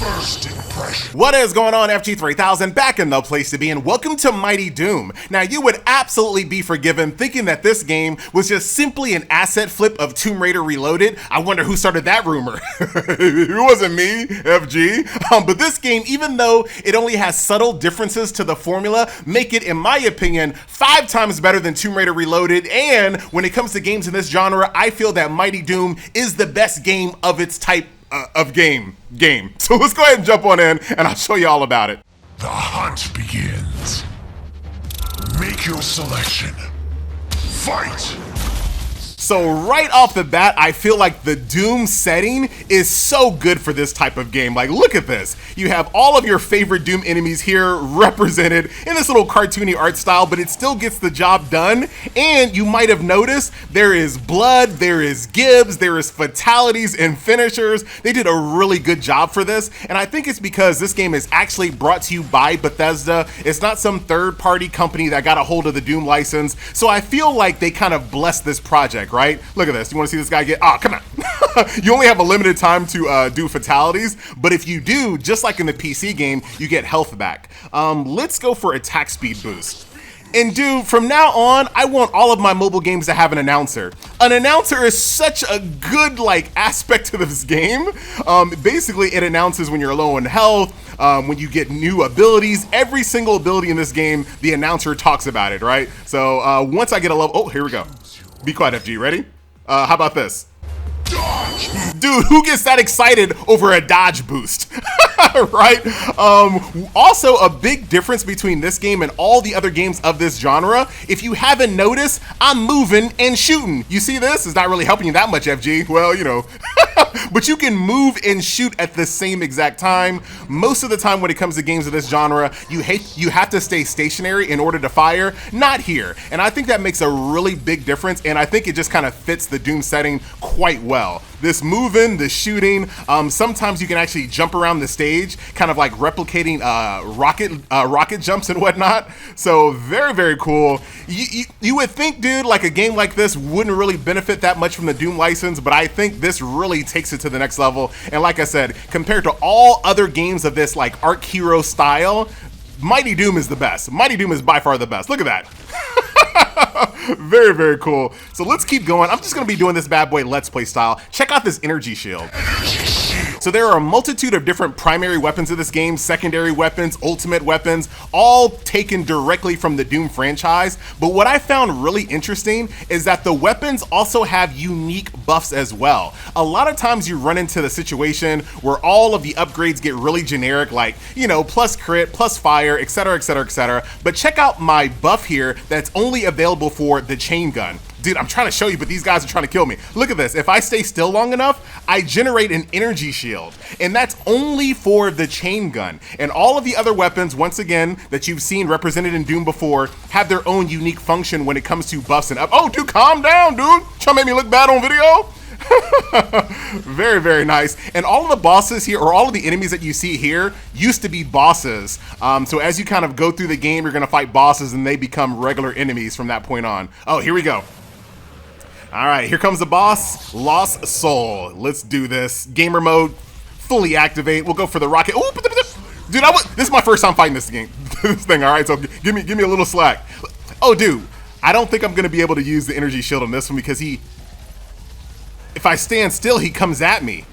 First impression. What is going on, FG3000? Back in the place to be, and welcome to Mighty Doom. Now, you would absolutely be forgiven thinking that this game was just simply an asset flip of Tomb Raider Reloaded. I wonder who started that rumor. It wasn't me, FG. But this game, even though it only has subtle differences to the formula, make it, in my opinion, 5 times better than Tomb Raider Reloaded. And when it comes to games in this genre, I feel that Mighty Doom is the best game of its type of game. So let's go ahead and jump on in and I'll show you all about it. The hunt begins. Make your selection. Fight! So right off the bat, I feel like the Doom setting is so good for this type of game. Like, look at this. You have all of your favorite Doom enemies here represented in this little cartoony art style, but it still gets the job done. And you might have noticed there is blood, there is gibs, there is fatalities and finishers. They did a really good job for this. And I think it's because this game is actually brought to you by Bethesda. It's not some third-party company that got a hold of the Doom license. So I feel like they kind of blessed this project, right? Look at this. You want to see this guy get, oh, come on. You only have a limited time to do fatalities, but if you do, just like in the PC game, you get health back. Let's go for attack speed boost. And dude, from now on, I want all of my mobile games to have an announcer. An announcer is such a good aspect to this game. Basically, it announces when you're low in health, when you get new abilities. Every single ability in this game, the announcer talks about it, right? So once I get a level, oh, here we go. Be quiet, FG. Ready? How about this? Dodge! Dude, who gets that excited over a dodge boost? Right? Also, a big difference between this game and all the other games of this genre, if you haven't noticed, I'm moving and shooting. You see this? It's not really helping you that much, FG. Well, you know. But you can move and shoot at the same exact time. Most of the time when it comes to games of this genre, you have to stay stationary in order to fire. Not here. And I think that makes a really big difference, and I think it just kind of fits the Doom setting quite well. This moving, the shooting, sometimes you can actually jump around the stage, kind of like replicating rocket jumps and whatnot. So very, very cool. You would think, dude, like a game like this wouldn't really benefit that much from the Doom license, but I think this really takes it to the next level. And like I said, compared to all other games of this like Arc Hero style, Mighty Doom is the best. Mighty Doom is by far the best. Look at that. Very, very cool. So let's keep going. I'm just going to be doing this bad boy Let's Play style. Check out this energy shield. So there are a multitude of different primary weapons in this game, secondary weapons, ultimate weapons, all taken directly from the Doom franchise. But what I found really interesting is that the weapons also have unique buffs as well. A lot of times you run into the situation where all of the upgrades get really generic, like, you know, plus crit, plus fire, etc., etc., etc. But check out my buff here that's only available for the chain gun. Dude, I'm trying to show you, but these guys are trying to kill me. Look at this. If I stay still long enough, I generate an energy shield. And that's only for the chain gun. And all of the other weapons, once again, that you've seen represented in Doom before, have their own unique function when it comes to buffs and up. Oh, dude, calm down, dude. Trying to make me look bad on video? Very, very nice. And all of the bosses here, or all of the enemies that you see here, used to be bosses. So as you kind of go through the game, you're going to fight bosses and they become regular enemies from that point on. Oh, here we go. All right, here comes the boss, Lost Soul. Let's do this. Gamer mode, fully activate. We'll go for the rocket. Ooh, dude, this is my first time fighting this game, this thing. All right, so give me a little slack. Oh, dude, I don't think I'm gonna be able to use the energy shield on this one because if I stand still, he comes at me.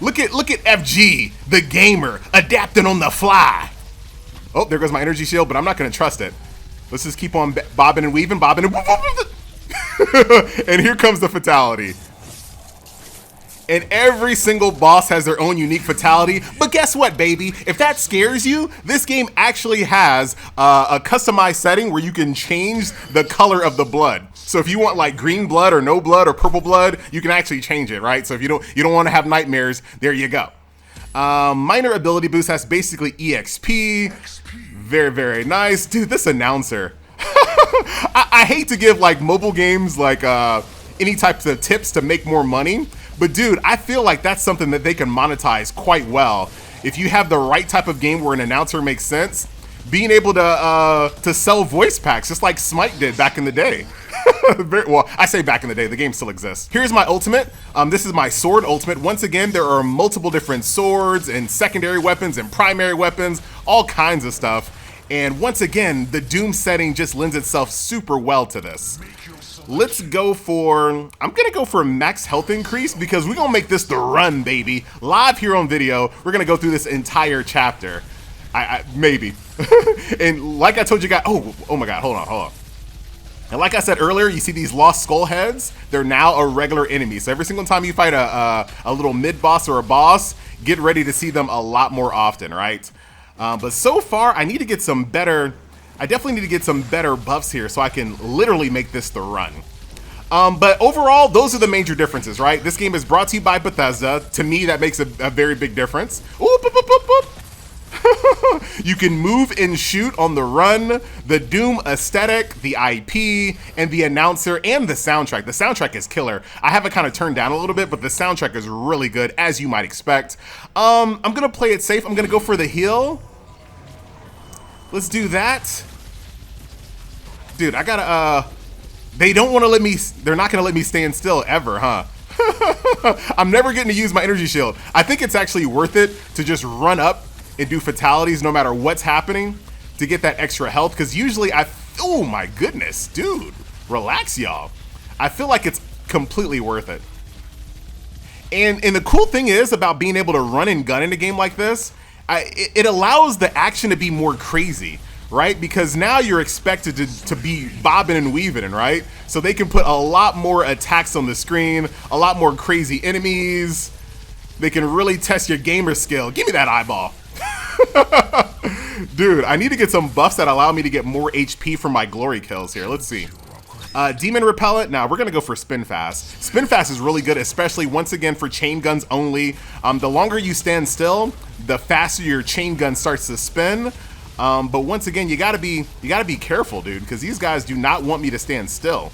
Look at FG, the gamer, adapting on the fly. Oh, there goes my energy shield, but I'm not gonna trust it. Let's just keep on bobbing and weaving, and here comes the fatality. And every single boss has their own unique fatality. But guess what, baby? If that scares you, this game actually has a customized setting where you can change the color of the blood. So if you want like green blood or no blood or purple blood, you can actually change it, right? So if you don't want to have nightmares, there you go. Minor ability boost has basically EXP. Very, very nice. Dude, this announcer. I hate to give like mobile games like any types of tips to make more money, but dude, I feel like that's something that they can monetize quite well. If you have the right type of game where an announcer makes sense, being able to sell voice packs just like Smite did back in the day. Well, I say back in the day, the game still exists. Here's my ultimate. This is my sword ultimate. Once again, there are multiple different swords and secondary weapons and primary weapons, all kinds of stuff. And once again, the Doom setting just lends itself super well to this. Let's go for, I'm gonna go for max health increase because we're gonna make this the run, baby. Live here on video, we're gonna go through this entire chapter. Maybe. And like I told you guys, oh my God, hold on. And like I said earlier, you see these lost skull heads? They're now a regular enemy. So every single time you fight a little mid boss or a boss, get ready to see them a lot more often, right? But so far, I need to get some better, I definitely need to get some better buffs here so I can literally make this the run. But overall, those are the major differences, right? This game is brought to you by Bethesda. To me, that makes a very big difference. Ooh, boop, boop, boop, boop. You can move and shoot on the run, the Doom aesthetic, the IP, and the announcer, and the soundtrack. The soundtrack is killer. I have it kind of turned down a little bit, but the soundtrack is really good, as you might expect. I'm gonna play it safe. I'm gonna go for the heal. Let's do that. Dude, I gotta, they don't want to let me, they're not gonna let me stand still ever, huh? I'm never getting to use my energy shield. I think it's actually worth it to just run up and do fatalities no matter what's happening to get that extra health, because usually oh my goodness, dude, relax y'all. I feel like it's completely worth it. And the cool thing is about being able to run and gun in a game like this, it allows the action to be more crazy, right? Because now you're expected to be bobbing and weaving, right? So they can put a lot more attacks on the screen, a lot more crazy enemies. They can really test your gamer skill. Give me that eyeball. Dude, I need to get some buffs that allow me to get more HP from my glory kills here. Let's see. Demon Repellent. Now, we're going to go for Spin Fast. Spin Fast is really good, especially, once again, for chain guns only. The longer you stand still, the faster your chain gun starts to spin. But once again, you gotta be careful, dude, because these guys do not want me to stand still.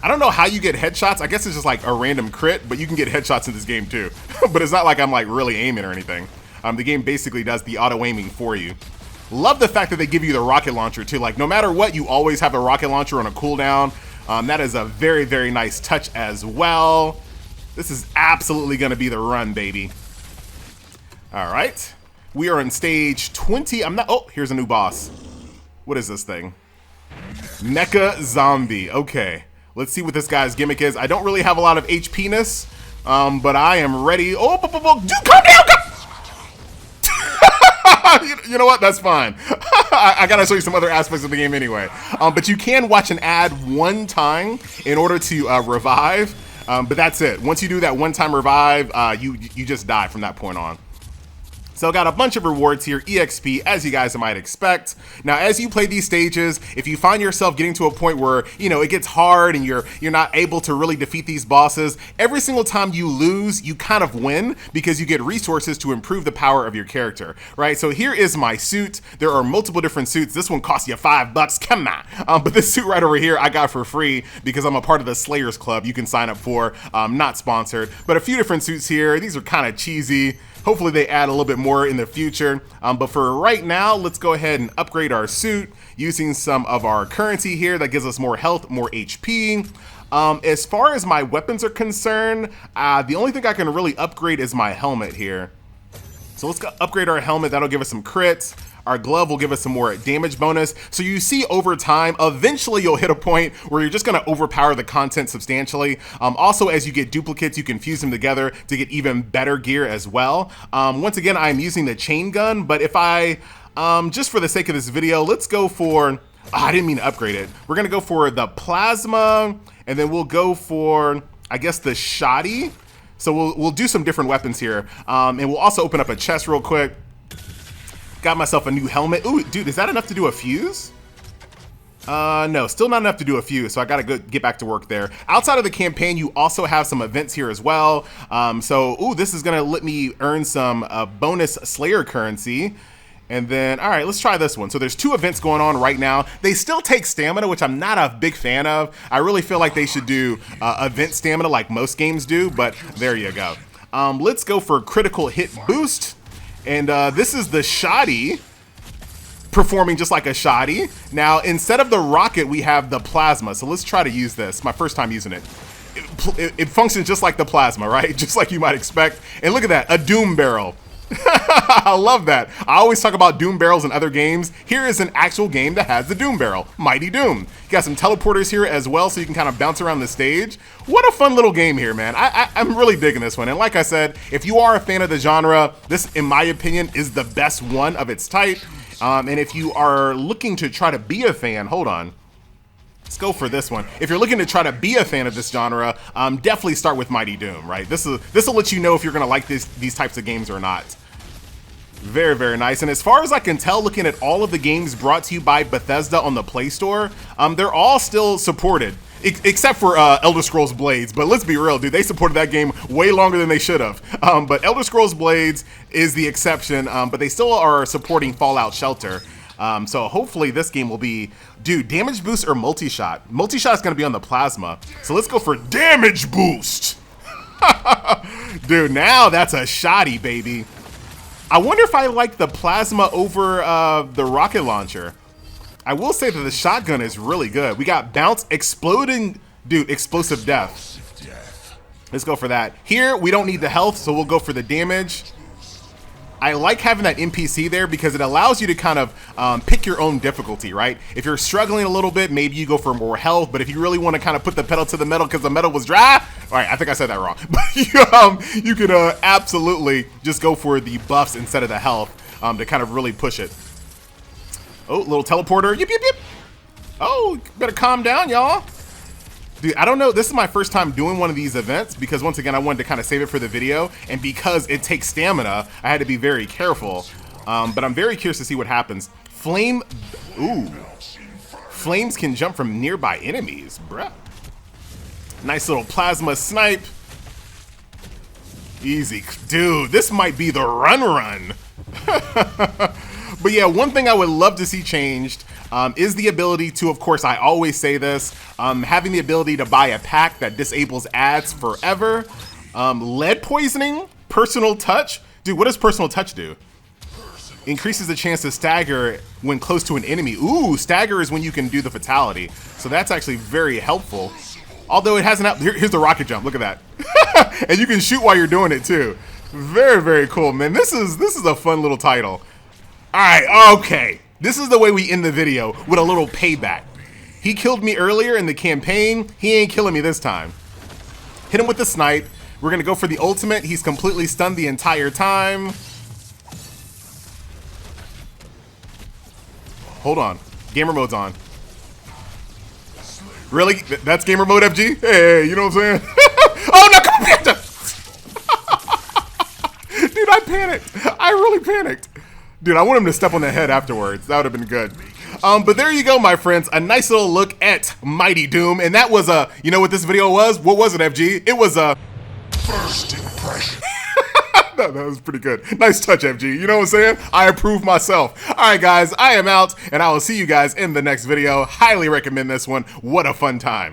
I don't know how you get headshots. I guess it's just like a random crit, but you can get headshots in this game too. But it's not like I'm like really aiming or anything. The game basically does the auto aiming for you. Love the fact that they give you the rocket launcher too. Like no matter what, you always have a rocket launcher on a cooldown. That is a very nice touch as well. This is absolutely gonna be the run, baby. All right, we are on stage 20. Oh, here's a new boss. What is this thing? Mecha Zombie, okay. Let's see what this guy's gimmick is. I don't really have a lot of HP-ness, but I am ready. Oh, dude, calm down! You know what? That's fine. I gotta show you some other aspects of the game anyway. But you can watch an ad one time in order to revive, but that's it. Once you do that one-time revive, you just die from that point on. So I got a bunch of rewards here, EXP, as you guys might expect. Now, as you play these stages, if you find yourself getting to a point where, you know, it gets hard and you're not able to really defeat these bosses, every single time you lose, you kind of win because you get resources to improve the power of your character, right? So here is my suit. There are multiple different suits. This one costs you $5, come on. But this suit right over here, I got for free because I'm a part of the Slayers Club you can sign up for, not sponsored, but a few different suits here. These are kind of cheesy. Hopefully they add a little bit more in the future. But for right now, let's go ahead and upgrade our suit using some of our currency here that gives us more health, more HP. As far as my weapons are concerned, the only thing I can really upgrade is my helmet here. So let's upgrade our helmet. That'll give us some crits. Our glove will give us some more damage bonus. So you see over time, eventually you'll hit a point where you're just gonna overpower the content substantially. Also, as you get duplicates, you can fuse them together to get even better gear as well. Once again, I'm using the chain gun, but if I, just for the sake of this video, let's go for, I didn't mean to upgrade it. We're gonna go for the plasma, and then we'll go for, I guess, the shoddy. So we'll do some different weapons here. And we'll also open up a chest real quick. Got myself a new helmet. Ooh, dude, is that enough to do a fuse? No, still not enough to do a fuse, so I gotta go get back to work there. Outside of the campaign, you also have some events here as well. Ooh, this is gonna let me earn some bonus Slayer currency. And then, all right, let's try this one. So there's 2 events going on right now. They still take stamina, which I'm not a big fan of. I really feel like they should do event stamina like most games do, but there you go. Let's go for critical hit boost. And this is the shoddy. performing just like a shoddy. Now, instead of the rocket, we have the plasma. So let's try to use this. My first time using it. It functions just like the plasma, right? Just like you might expect. And look at that, a doom barrel. I love that. I always talk about doom barrels in other games. Here is an actual game that has the doom barrel, Mighty Doom. You got some teleporters here as well, so you can kind of bounce around the stage. What a fun little game here, man. I'm really digging this one. And like I said, if you are a fan of the genre, this, in my opinion, is the best one of its type. And if you are looking to try to be a fan, hold on. Let's go for this one. If you're looking to try to be a fan of this genre, definitely start with Mighty Doom, right? This will let you know if you're gonna like these types of games or not. Very, very nice. And as far as I can tell, looking at all of the games brought to you by Bethesda on the Play Store, they're all still supported, except for Elder Scrolls Blades. But let's be real, dude, they supported that game way longer than they should have. But Elder Scrolls Blades is the exception, but they still are supporting Fallout Shelter. So hopefully this game will be, dude, damage boost or multi-shot. Multi-shot is going to be on the plasma. So let's go for damage boost. Dude, now that's a shoddy, baby. I wonder if I like the plasma over the rocket launcher. I will say that the shotgun is really good. We got bounce, exploding, dude, explosive death. Let's go for that. Here, we don't need the health, so we'll go for the damage. I like having that NPC there because it allows you to kind of pick your own difficulty, right? If you're struggling a little bit, maybe you go for more health, but if you really want to kind of put the pedal to the metal because the metal was dry, all right, I think I said that wrong. But you could absolutely just go for the buffs instead of the health to kind of really push it. Oh, little teleporter, yip, yip, yip. Oh, better calm down, y'all. Dude, I don't know. This is my first time doing one of these events because, once again, I wanted to kind of save it for the video. And because it takes stamina, I had to be very careful. But I'm very curious to see what happens. Flame. Ooh. Flames can jump from nearby enemies, bruh. Nice little plasma snipe. Easy. Dude, this might be the run. But yeah, one thing I would love to see changed is the ability to, of course, I always say this, having the ability to buy a pack that disables ads forever. Lead poisoning, personal touch. Dude, what does personal touch do? Increases the chance to stagger when close to an enemy. Ooh, stagger is when you can do the fatality. So that's actually very helpful. Although it hasn't, here's the rocket jump, look at that. And you can shoot while you're doing it too. Very, very cool, man. This is a fun little title. All right, okay. This is the way we end the video, with a little payback. He killed me earlier in the campaign. He ain't killing me this time. Hit him with the snipe. We're gonna go for the ultimate. He's completely stunned the entire time. Hold on, gamer mode's on. Really? That's gamer mode, FG? Hey, you know what I'm saying? Oh no, come on, dude, I panicked. I really panicked. Dude, I want him to step on the head afterwards. That would have been good. But there you go, my friends. A nice little look at Mighty Doom. And that was you know what this video was? What was it, FG? It was a First impression. that was pretty good. Nice touch, FG. You know what I'm saying? I approve myself. All right, guys, I am out, and I will see you guys in the next video. Highly recommend this one. What a fun time.